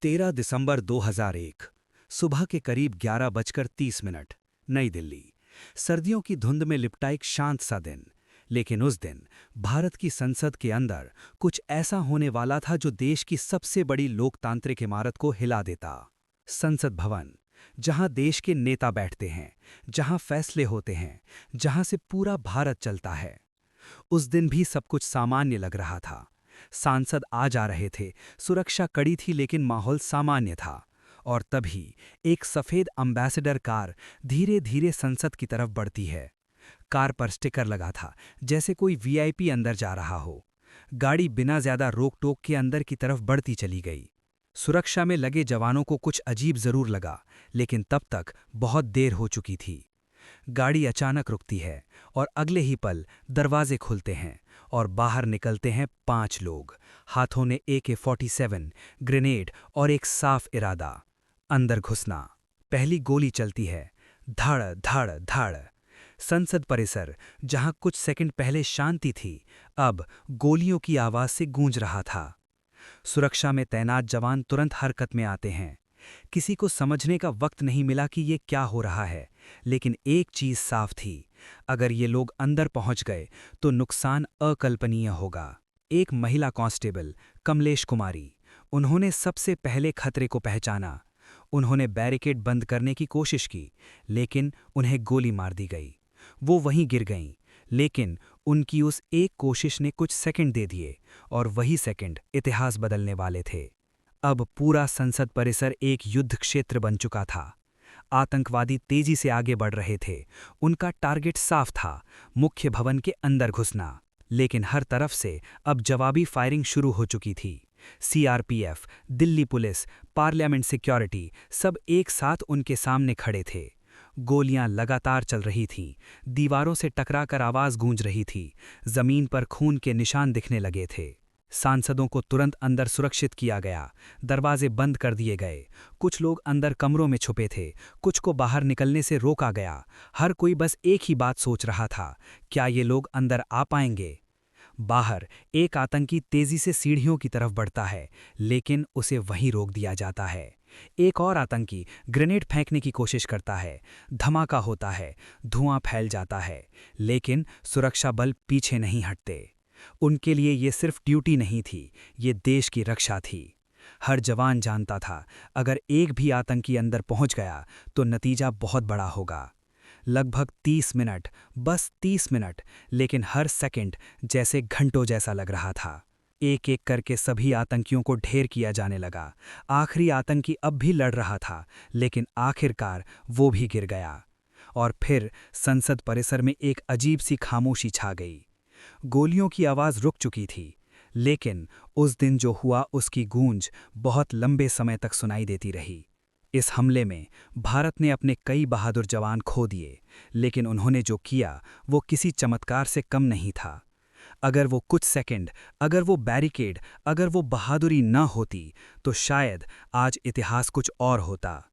13 दिसंबर 2001 सुबह के करीब 11:30 नई दिल्ली। सर्दियों की धुंध में लिपटा एक शांत सा दिन। लेकिन उस दिन भारत की संसद के अंदर कुछ ऐसा होने वाला था जो देश की सबसे बड़ी लोकतांत्रिक इमारत को हिला देता। संसद भवन, जहां देश के नेता बैठते हैं, जहां फैसले होते हैं, जहां से पूरा भारत चलता है। उस दिन भी सब कुछ सामान्य लग रहा था। सांसद आ जा रहे थे, सुरक्षा कड़ी थी, लेकिन माहौल सामान्य था। और तभी एक सफेद एम्बेसडर कार धीरे धीरे संसद की तरफ बढ़ती है। कार पर स्टिकर लगा था, जैसे कोई वीआईपी अंदर जा रहा हो। गाड़ी बिना ज्यादा रोक टोक के अंदर की तरफ बढ़ती चली गई। सुरक्षा में लगे जवानों को कुछ अजीब जरूर लगा, लेकिन तब तक बहुत देर हो चुकी थी। गाड़ी अचानक रुकती है और अगले ही पल दरवाजे खुलते हैं और बाहर निकलते हैं 5 लोग, हाथों में AK-47, ग्रेनेड और एक साफ इरादा, अंदर घुसना। पहली गोली चलती है, धड़ धड़ धड़। संसद परिसर, जहां कुछ सेकंड पहले शांति थी, अब गोलियों की आवाज से गूंज रहा था। सुरक्षा में तैनात जवान तुरंत हरकत में आते हैं। किसी को समझने का वक्त नहीं मिला कि ये क्या हो रहा है, लेकिन एक चीज साफ थी, अगर ये लोग अंदर पहुंच गए तो नुकसान अकल्पनीय होगा। एक महिला कांस्टेबल, कमलेश कुमारी, उन्होंने सबसे पहले खतरे को पहचाना। उन्होंने बैरिकेड बंद करने की कोशिश की, लेकिन उन्हें गोली मार दी गई। वो वहीं गिर गईं, लेकिन उनकी उस एक कोशिश ने कुछ सेकंड दे दिए, और वही सेकंड इतिहास बदलने वाले थे। अब पूरा संसद परिसर एक युद्ध क्षेत्र बन चुका था। आतंकवादी तेजी से आगे बढ़ रहे थे। उनका टारगेट साफ था, मुख्य भवन के अंदर घुसना। लेकिन हर तरफ से अब जवाबी फायरिंग शुरू हो चुकी थी। CRPF, Delhi police, parliament security, सब एक साथ उनके सामने खड़े थे। गोलियां लगातार चल रही थीं, दीवारों से टकराकर आवाज गूंज रही थी, जमीन पर खून के निशान दिखने लगे थे। सांसदों को तुरंत अंदर सुरक्षित किया गया, दरवाजे बंद कर दिए गए। कुछ लोग अंदर कमरों में छुपे थे, कुछ को बाहर निकलने से रोका गया। हर कोई बस एक ही बात सोच रहा था, क्या ये लोग अंदर आ पाएंगे? बाहर एक आतंकी तेजी से सीढ़ियों की तरफ बढ़ता है, लेकिन उसे वहीं रोक दिया जाता है। एक और आतंकी ग्रेनेड फेंकने की कोशिश करता है, धमाका होता है, धुआं फैल जाता है, लेकिन सुरक्षा बल पीछे नहीं हटते। उनके लिए ये सिर्फ ड्यूटी नहीं थी, ये देश की रक्षा थी। हर जवान जानता था, अगर एक भी आतंकी अंदर पहुंच गया तो नतीजा बहुत बड़ा होगा। लगभग 30 मिनट, बस 30 मिनट, लेकिन हर सेकंड जैसे घंटों जैसा लग रहा था। एक एक करके सभी आतंकियों को ढेर किया जाने लगा। आखिरी आतंकी अब भी लड़ रहा था, लेकिन आखिरकार वो भी गिर गया। और फिर संसद परिसर में एक अजीब सी खामोशी छा गई। गोलियों की आवाज रुक चुकी थी, लेकिन उस दिन जो हुआ उसकी गूंज बहुत लंबे समय तक सुनाई देती रही। इस हमले में भारत ने अपने कई बहादुर जवान खो दिए, लेकिन उन्होंने जो किया वो किसी चमत्कार से कम नहीं था। अगर वो कुछ सेकंड, अगर वो बैरिकेड, अगर वो बहादुरी न होती, तो शायद आज इतिहास कुछ और होता।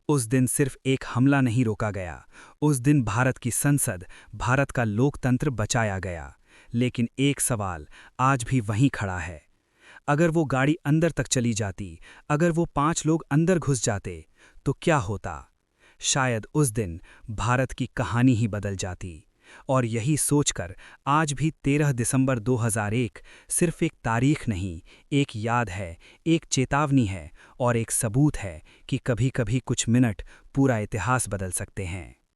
उस दिन सिर्फ एक हमला नहीं रोका गया, उस दिन भारत की संसद, भारत का लोकतंत्र बचाया गया। लेकिन एक सवाल आज भी वहीं खड़ा है, अगर वो गाड़ी अंदर तक चली जाती, अगर वो 5 लोग अंदर घुस जाते, तो क्या होता? शायद उस दिन भारत की कहानी ही बदल जाती। और यही सोचकर आज भी 13 दिसंबर 2001 सिर्फ एक तारीख नहीं, एक याद है, एक चेतावनी है और एक सबूत है कि कभी-कभी कुछ मिनट पूरा इतिहास बदल सकते हैं।